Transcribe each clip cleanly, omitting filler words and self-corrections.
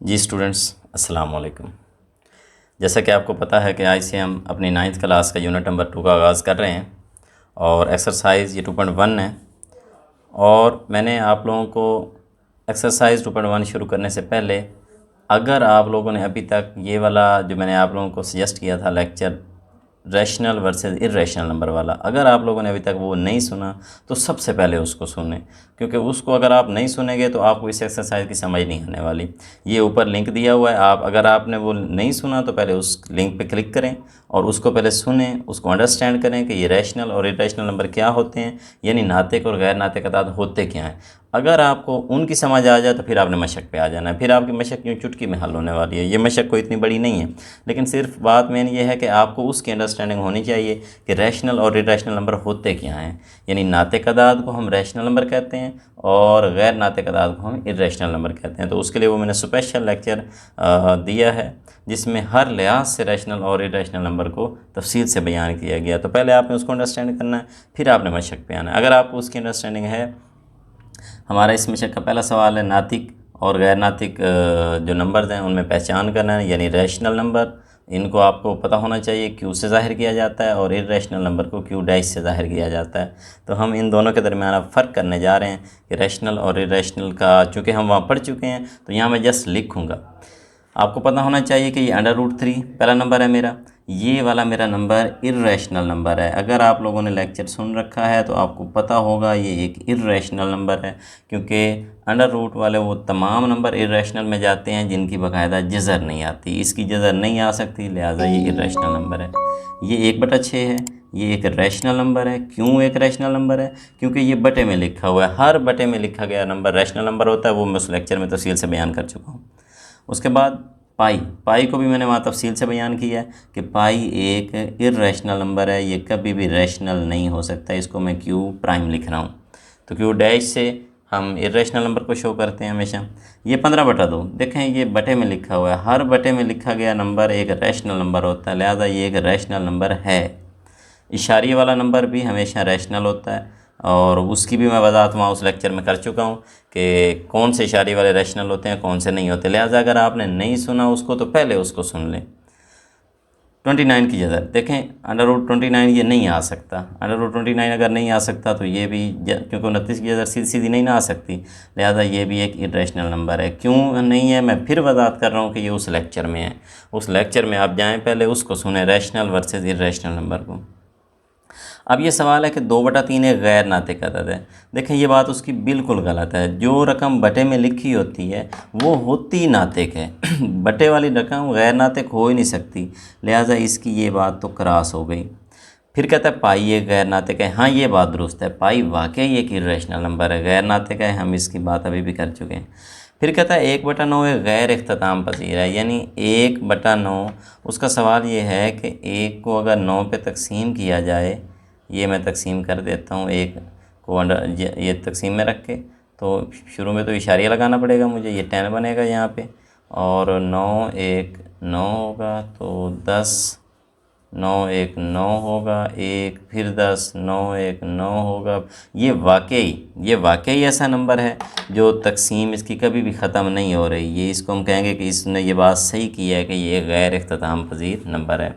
जी students, अस्सलाम वालेकुम। जैसा कि आपको पता है कि आज से हम अपनी 9th क्लास का यूनिट नंबर 2 का आगाज़ कर रहे हैं और एक्सरसाइज ये 2.1 है। और मैंने आप लोगों को एक्सरसाइज 2.1 शुरू करने से पहले, अगर आप लोगों ने अभी तक ये वाला जो मैंने आप लोगों को सजेस्ट किया था lecture rational versus irrational number वाला, अगर आप लोगों ने अभी तक वो नहीं सुना तो सबसे पहले उसको सुनें, क्योंकि उसको अगर आप नहीं सुनेंगे तो आपको इस एक्सरसाइज की समझ नहीं आने वाली। ये ऊपर लिंक दिया हुआ है, आप अगर आपने वो नहीं सुना तो पहले उस लिंक पे क्लिक करें और उसको पहले सुनें, उसको अंडरस्टैंड करें कि ये रैशनल और इर्रेशनल नंबर क्या होते हैं, यानी नातिक और गैर नातिक अदाद होते क्या हैं। अगर आपको उनकी समझ आ जाए तो फिर आपने मशक पे आ जाना है, फिर आपकी मशक यूँ चुटकी में हल होने वाली है। ये मशक कोई इतनी बड़ी नहीं है, लेकिन सिर्फ बात मेन ये है कि आपको उसकी अंडरस्टैंडिंग होनी चाहिए कि रैशनल और इर्रेशनल नंबर होते क्या हैं। यानी नातिक अदाद को हम रैशनल नंबर कहते हैं और गैर नातिक अदाद को हम इर्रेशनल नंबर कहते हैं। तो उसके लिए वो मैंने स्पेशल लेक्चर दिया है जिसमें हर लिहाज से रैशनल और इर्रेशनल नंबर को तफसील से बयान किया गया। तो पहले आपने उसको अंडरस्टैंड करना है, फिर आपने मशक पे आना है। अगर आपको उसकी अंडरस्टैंडिंग है, हमारा इस मिशन का पहला सवाल है नातिक और गैर नातिक जो नंबर्स हैं उनमें पहचान करना है, यानी रैशनल नंबर इनको आपको पता होना चाहिए क्यू से ज़ाहिर किया जाता है और इर्रेशनल नंबर को क्यू डैश से ज़ाहिर किया जाता है। तो हम इन दोनों के दरमियान अब फ़र्क करने जा रहे हैं कि रैशनल और इर्रेशनल का, चूँकि हम वहाँ पढ़ चुके हैं तो यहाँ मैं जस्ट लिखूँगा। आपको पता होना चाहिए कि ये अंडर रूट 3 पहला नंबर है मेरा, ये वाला मेरा नंबर इर्रेशनल नंबर है। अगर आप लोगों ने लेक्चर सुन रखा है तो आपको पता होगा ये एक इर्रेशनल नंबर है, क्योंकि अंडर रूट वाले वो तमाम नंबर इर्रेशनल में जाते हैं जिनकी बाकायदा जज़र नहीं आती। इसकी जज़र नहीं आ सकती, लिहाजा ये इर्रेशनल नंबर है। ये 1/6 है, ये एक रैशनल नंबर है। क्यों एक रैशनल नंबर है? क्योंकि ये बटे में लिखा हुआ है। हर बटे में लिखा गया नंबर रैशनल नंबर होता है, वो मैं उस लेक्चर में तफसील से बयान कर चुका हूँ। उसके बाद पाई को भी मैंने वहाँ तफसील से बयान किया है कि पाई एक इर्रेशनल नंबर है, ये कभी भी रैशनल नहीं हो सकता। इसको मैं क्यू प्राइम लिख रहा हूँ। तो क्यू डैश से हम इर्रेशनल नंबर को शो करते हैं हमेशा। ये 15/2, देखें ये बटे में लिखा हुआ है। हर बटे में लिखा गया नंबर एक रैशनल नंबर होता है, लिहाजा ये एक रैशनल नंबर है। इशारे वाला नंबर भी हमेशा रैशनल होता है और उसकी भी मैं वजाहत वहाँ उस लेक्चर में कर चुका हूँ कि कौन से इशारे वाले रैशनल होते हैं, कौन से नहीं होते। लिहाजा अगर आपने नहीं सुना उसको तो पहले उसको सुन लें। 29 की जगह देखें, अंडर रूट 29 ये नहीं आ सकता। अंडर रूट 29 अगर नहीं आ सकता तो ये भी, क्योंकि 29 की जगह सीधी सीधी नहीं ना आ सकती, लिहाजा ये भी एक इर्रेशनल नंबर है। क्यों नहीं है, मैं फिर वजाहत कर रहा हूँ कि ये उस लेक्चर में है। उस लेक्चर में आप जाएँ, पहले उसको सुने, रैशनल वर्सेस इर्रेशनल नंबर को। अब ये सवाल है कि 2/3 एक गैर नातिक अदद है। देखें ये बात उसकी बिल्कुल गलत है। जो रकम बटे में लिखी होती है वो होती नातिक है बटे वाली रकम गैर नातिक हो ही नहीं सकती, लिहाजा इसकी ये बात तो क्रॉस हो गई। फिर कहता है पाई एक गैर नातिक है। हाँ, ये बात दुरुस्त है, पाई वाकई एक इर्रेशनल नंबर है, गैर नातिक है, हम इसकी बात अभी भी कर चुके हैं। फिर कहता है 1/9 एक गैर इख्तिताम पजीर है, यानी 1/9। उसका सवाल ये है कि 1 को अगर 9 पे तकसीम किया जाए, ये मैं तकसीम कर देता हूँ, 1 को अंडर ये तकसीम में रख के, तो शुरू में तो इशारिया लगाना पड़ेगा मुझे। ये 10 बनेगा यहाँ पे, और 9 1 9 होगा तो 10, 9 1 9 होगा, 1 फिर 10, 9 1 9 होगा। ये वाकई ऐसा नंबर है जो तकसीम इसकी कभी भी ख़त्म नहीं हो रही। ये इसको हम कहेंगे कि इसने ये बात सही की है कि ये गैर इख्तिताम पजीर नंबर है।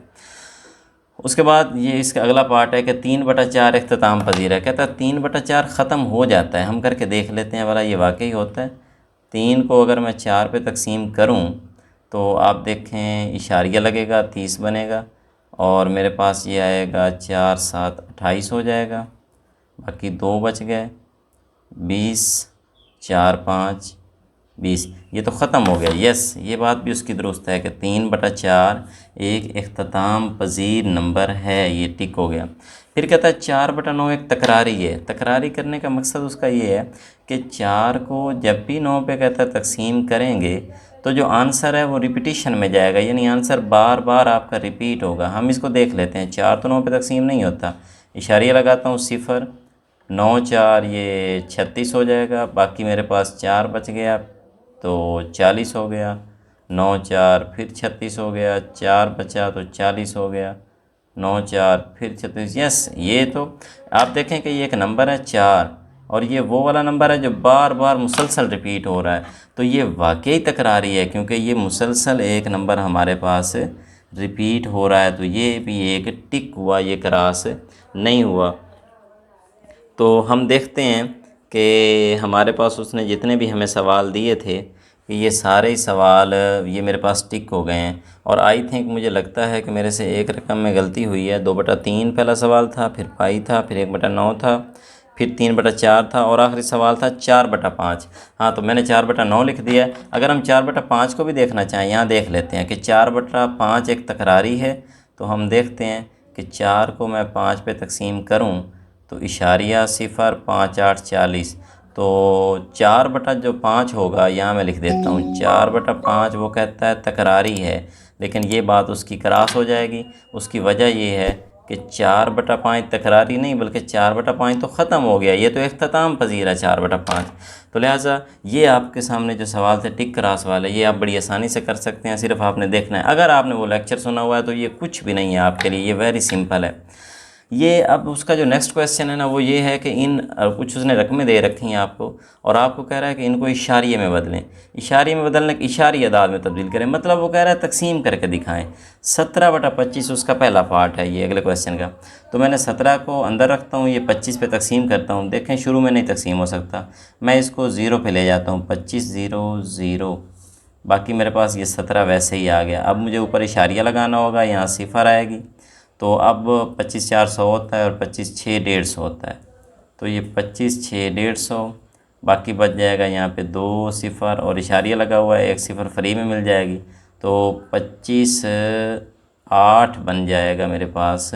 उसके बाद ये इसका अगला पार्ट है कि 3/4 इख्तिताम पजीर है। कहता है 3/4 ख़त्म हो जाता है। हम करके देख लेते हैं भला ये वाकई होता है। 3 को अगर मैं 4 पे तकसीम करूं तो आप देखें इशारिया लगेगा, 30 बनेगा, और मेरे पास ये आएगा 4 7 28 हो जाएगा। बाकी 2 बच गए, 20 4 5 20। ये तो ख़त्म हो गया। यस, ये बात भी उसकी दुरुस्त है कि 3/4 एक इख्तिताम पजीर नंबर है, ये टिक हो गया। फिर कहता है 4/9 एक तकरारी है। तकरारी करने का मकसद उसका ये है कि 4 को जब भी 9 पे कहता है तकसीम करेंगे तो जो आंसर है वो रिपीटिशन में जाएगा, यानी आंसर बार बार आपका रिपीट होगा। हम इसको देख लेते हैं। 4 तो 9 पे तकसीम नहीं होता, इशारिया लगाता हूँ, 0 9 4 ये 36 हो जाएगा। बाकी मेरे पास 4 बच गया तो 40 हो गया, 9 4 फिर 36 हो गया, 4 बचा तो 40 हो गया, 9 4 फिर 36। यस, ये तो आप देखें कि ये एक नंबर है 4, और ये वो वाला नंबर है जो बार बार मुसलसल रिपीट हो रहा है। तो ये वाकई तकरारी है, क्योंकि ये मुसलसल एक नंबर हमारे पास रिपीट हो रहा है। तो ये भी एक टिक हुआ, ये क्रॉस नहीं हुआ। तो हम देखते हैं कि हमारे पास उसने जितने भी हमें सवाल दिए थे कि ये सारे ही सवाल ये मेरे पास टिक हो गए हैं। और आई थिंक मुझे लगता है कि मेरे से एक रकम में गलती हुई है। 2/3 पहला सवाल था, फिर पाई था, फिर 1/9 था, फिर 3/4 था, और आखिरी सवाल था 4/5। हाँ, तो मैंने 4/9 लिख दिया है। अगर हम 4/5 को भी देखना चाहें, यहाँ देख लेते हैं कि 4/5 एक तकरारी है। तो हम देखते हैं कि 4 को मैं 5 पे तकसीम करूँ तो इशारिया 0, 5 8 40। तो 4/5 होगा, यहाँ मैं लिख देता हूँ 4/5 वो कहता है तकरारी है, लेकिन ये बात उसकी क्रॉस हो जाएगी। उसकी वजह ये है कि 4/5 तकरारी नहीं, बल्कि 4/5 तो ख़त्म हो गया, ये तो इख्तिताम पजीर है 4/5। तो लिहाजा ये आपके सामने जो सवाल थे टिक क्रॉस वाले, ये आप बड़ी आसानी से कर सकते हैं। सिर्फ आपने देखना है, अगर आपने वो लेक्चर सुना हुआ है तो ये कुछ भी नहीं है आपके लिए, ये वेरी सिंपल है ये। अब उसका जो नेक्स्ट क्वेश्चन है ना, वो ये है कि इन कुछ उसने रकमें दे रखी हैं आपको, और आपको कह रहा है कि इनको इशारिये में बदलें। इशारिये में बदलने की इशारी अदाद में तब्दील करें, मतलब वो कह रहा है तकसीम करके दिखाएं। 17/25 उसका पहला पार्ट है ये अगले क्वेश्चन का। तो मैंने 17 को अंदर रखता हूँ, ये 25 पे तकसीम करता हूँ। देखें शुरू में नहीं तकसीम हो सकता, मैं इसको 0 पे ले जाता हूँ, 25 0 0। बाकी मेरे पास ये 17 वैसे ही आ गया। अब मुझे ऊपर इशारिया लगाना होगा, यहाँ 0 आएगी। तो अब 25 4 100 होता है, और 25 6 150 होता है। तो ये 25 6 150, बाकी बच जाएगा यहाँ पे 2 0 और इशारिया लगा हुआ है, 1 0 फ्री में मिल जाएगी। तो 25 8 बन जाएगा मेरे पास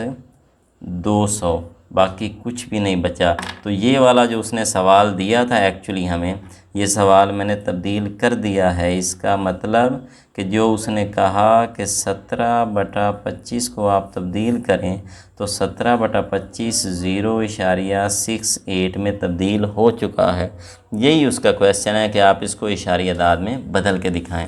200, बाकी कुछ भी नहीं बचा। तो ये वाला जो उसने सवाल दिया था एक्चुअली हमें, ये सवाल मैंने तब्दील कर दिया है। इसका मतलब कि जो उसने कहा कि 17/25 को आप तब्दील करें, तो 17/25 0.68 में तब्दील हो चुका है। यही उसका क्वेश्चन है कि आप इसको इशारी अदाद में बदल के दिखाएं।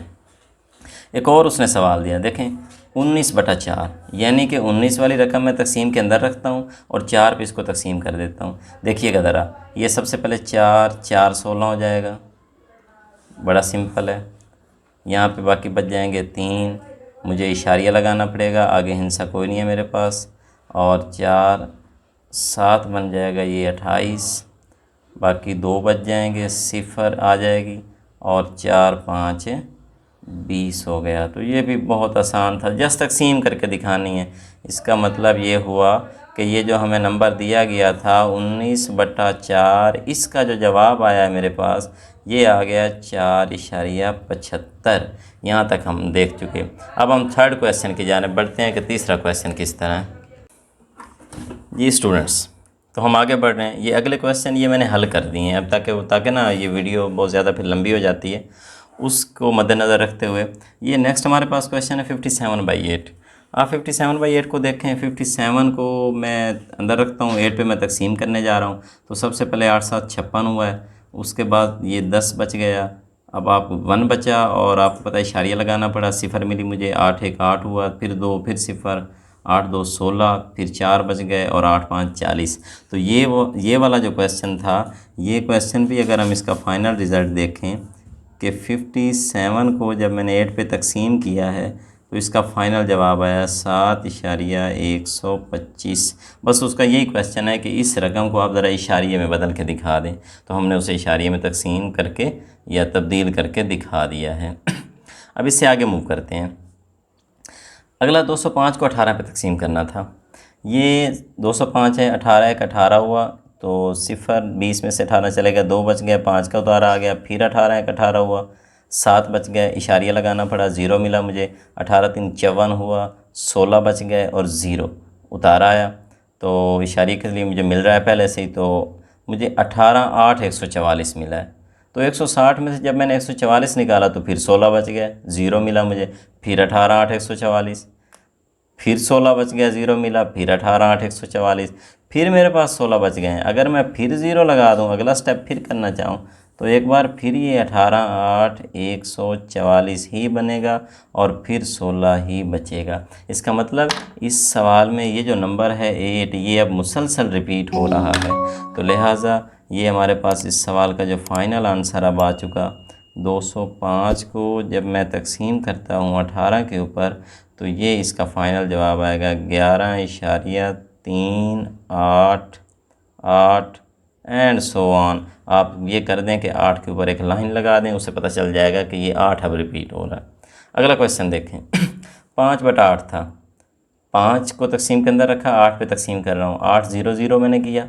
एक और उसने सवाल दिया, देखें 19/4, यानी कि 19 वाली रकम मैं तकसीम के अंदर रखता हूँ और 4 पे इसको तकसीम कर देता हूँ। देखिएगा ज़रा, ये सबसे पहले 4 4 16 हो जाएगा, बड़ा सिंपल है। यहाँ पे बाकी बच जाएंगे 3, मुझे इशारिया लगाना पड़ेगा, आगे हिंसा कोई नहीं है मेरे पास। और 4 7 बन जाएगा, ये 28, बाकी 2 बच जाएंगे, 0 आ जाएगी, और 4 5 20 हो गया। तो ये भी बहुत आसान था, जस्ट तकसीम करके दिखानी है। इसका मतलब ये हुआ कि ये जो हमें नंबर दिया गया था 19/4, इसका जो जवाब आया मेरे पास ये आ गया 4.75। यहाँ तक हम देख चुके। अब हम थर्ड क्वेश्चन की जाने बढ़ते हैं कि तीसरा क्वेश्चन किस तरह है। जी स्टूडेंट्स, तो हम आगे बढ़ रहे हैं। ये अगले क्वेश्चन ये मैंने हल कर दिए हैं अब, ताकि ना ये वीडियो बहुत ज़्यादा फिर लंबी हो जाती है, उसको मद्देनज़र रखते हुए ये नेक्स्ट हमारे पास क्वेश्चन है 57/8। आप 57/8 को देखें। 57 को मैं अंदर रखता हूँ, 8 पे मैं तकसीम करने जा रहा हूँ। तो सबसे पहले 8 7 56 हुआ है, उसके बाद ये 10 बच गया। अब आप 1 बचा, और आपको पता है इशारिया लगाना पड़ा, 0 मिली मुझे, 8 1 8 हुआ, फिर 2 फिर 0, 8 2 16, फिर 4 बच गए, और 8 5 40। तो ये वाला जो क्वेश्चन था, ये क्वेश्चन भी अगर हम इसका फ़ाइनल रिज़ल्ट देखें कि 57 को जब मैंने 8 पे तकसीम किया है तो इसका फ़ाइनल जवाब आया 7.125। बस उसका यही क्वेश्चन है कि इस रकम को आप ज़रा इशारिये में बदल के दिखा दें। तो हमने उसे इशारिये में तकसीम करके या तब्दील करके दिखा दिया है। अब इससे आगे मूव करते हैं। अगला 205 को 18 पे तकसीम करना था। ये 205 है, 18 1 18 हुआ, तो 0 20 में से 18 चलेगा, 2 बच गया, 5 का उतारा आ गया, फिर 18 1 18 हुआ, 7 बच गए, इशारिया लगाना पड़ा, 0 मिला मुझे, 18 3 54 हुआ, 16 बच गए, और 0 उतारा आया। तो इशारिये के लिए मुझे मिल रहा है पहले से ही, तो मुझे 18 8 144 मिला है। तो 160 में से जब मैंने 144 निकाला तो फिर 16 बच गया, 0 मिला मुझे, फिर 18 8 144, फिर 16 बच गया, 0 मिला, फिर 18 8 144, फिर मेरे पास 16 बच गए हैं। अगर मैं फिर 0 लगा दूं, अगला स्टेप फिर करना चाहूं, तो एक बार फिर ये 18 8 144 ही बनेगा, और फिर 16 ही बचेगा। इसका मतलब इस सवाल में ये जो नंबर है 8, ये अब मुसलसल रिपीट हो रहा है। तो लिहाजा ये हमारे पास इस सवाल का जो फाइनल आंसर अब आ चुका। 205 को जब मैं तकसीम करता हूँ 18 के ऊपर तो ये इसका फ़ाइनल जवाब आएगा 11.38 एंड सो ऑन। आप ये कर दें कि 8 के ऊपर एक लाइन लगा दें, उससे पता चल जाएगा कि ये 8 अब रिपीट हो रहा है। अगला क्वेश्चन देखें। 5/8 था, 5 को तकसीम के अंदर रखा, 8 पे तकसीम कर रहा हूँ। 8 0 0 मैंने किया,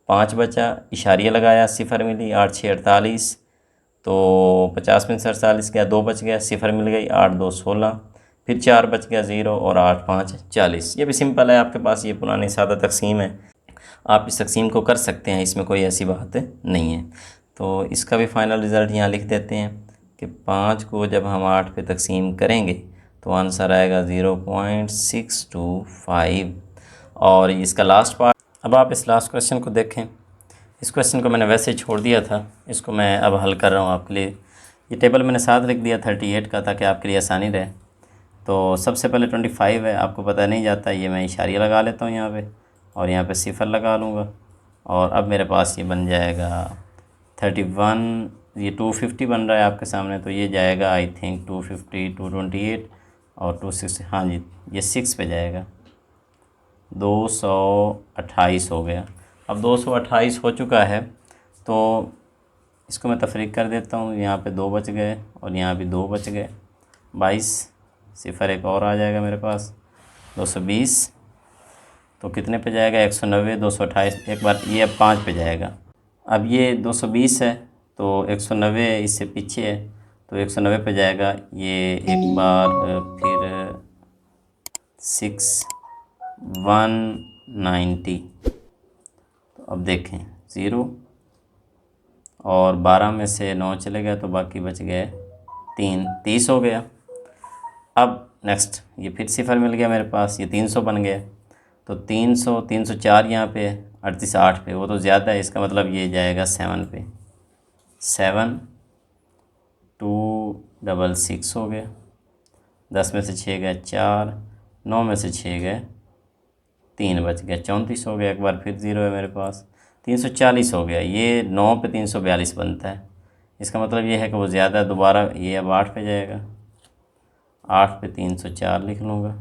5 बचा, इशारिया लगाया, सिफर मिली, 8 6 48, तो 50 में से 48 गया, 2 बच गया, सिफर मिल गई, 8 2 16, फिर 4 बच गया 0 और 8 5 40। ये भी सिंपल है, आपके पास ये पुरानी सादा तकसीम है, आप इस तकसीम को कर सकते हैं, इसमें कोई ऐसी बात नहीं है। तो इसका भी फ़ाइनल रिज़ल्ट यहाँ लिख देते हैं कि 5 को जब हम 8 पे तकसीम करेंगे तो आंसर आएगा 0.625। और इसका लास्ट पार्ट, अब आप इस लास्ट क्वेश्चन को देखें। इस क्वेश्चन को मैंने वैसे ही छोड़ दिया था, इसको मैं अब हल कर रहा हूँ आपके लिए। ये टेबल मैंने साथ लिख दिया 38 का, ताकि आपके लिए आसानी रहे। तो सबसे पहले 25 है, आपको पता नहीं जाता, ये मैं इशारिया लगा लेता हूँ यहाँ पे, और यहाँ पे सिफर लगा लूँगा, और अब मेरे पास ये बन जाएगा 31। ये 250 बन रहा है आपके सामने, तो ये जाएगा आई थिंक 250, 228 और 260, हाँ जी ये 6 पे जाएगा। 228 हो गया। अब 228 हो चुका है, तो इसको मैं तफरीक कर देता हूँ। यहाँ पे 2 बच गए और यहाँ भी 2 बच गए, 22, सिफर एक और आ जाएगा मेरे पास 220। तो कितने पे जाएगा? 190, 228, एक बार ये अब 5 पे जाएगा। अब ये 220 है तो 190 इससे पीछे है, तो 190 पे जाएगा। ये एक बार फिर 190। तो अब देखें 0 और 12 में से 9 चले गए तो बाकी बच गए 3, 30 हो गया। अब नेक्स्ट ये फिर सिफर मिल गया मेरे पास, ये 300 बन गया। तो 300, 304 यहाँ पे, 38 8 पे, वो तो ज़्यादा है, इसका मतलब ये जाएगा 7 पे। 7 266 हो गया, 10 में से 6 गए 4, 9 में से 6 गए 3 बच गया, 34 हो गया। एक बार फिर 0 है मेरे पास, 340 हो गया। ये 9 पे 342 बनता है, इसका मतलब ये है कि वो ज़्यादा। दोबारा ये अब 8 पे जाएगा, 8 पे 304 लिख लूँगा,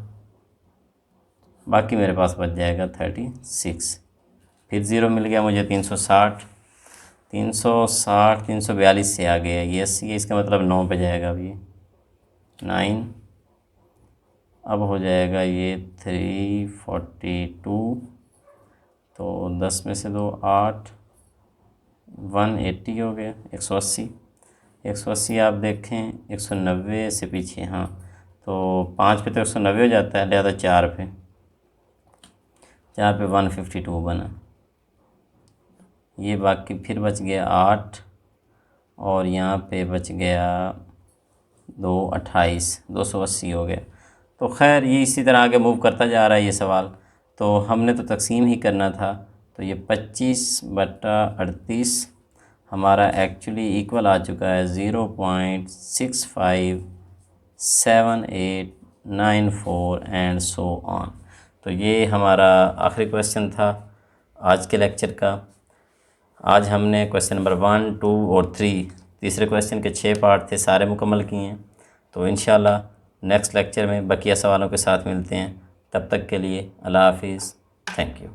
बाकी मेरे पास बच जाएगा 36। फिर 0 मिल गया मुझे 360, 342 से आ गया ये 80 है, इसका मतलब 9 पे जाएगा। अब ये 9, अब हो जाएगा ये 342, तो 10 में से 2 8, 180 हो गया, 180। 180 आप देखें 190 से पीछे, हाँ तो 5 पे तो 190 हो जाता है, लिहाजा 4 पे 152 बना। ये बाकी फिर बच गया 8 और यहाँ पे बच गया 228, 280 हो गया। तो खैर ये इसी तरह आगे मूव करता जा रहा है ये सवाल। तो हमने तो तकसीम ही करना था, तो ये 25/38 हमारा एक्चुअली इक्वल आ चुका है 0.657894 एंड सो ऑन। तो ये हमारा आखिरी क्वेश्चन था आज के लेक्चर का। आज हमने क्वेश्चन नंबर 1, 2 और 3, तीसरे क्वेश्चन के 6 पार्ट थे, सारे मुकम्मल किए हैं। तो इंशाल्लाह नेक्स्ट लेक्चर में बकिया सवालों के साथ मिलते हैं। तब तक के लिए अल्लाह हाफिज़, थैंक यू।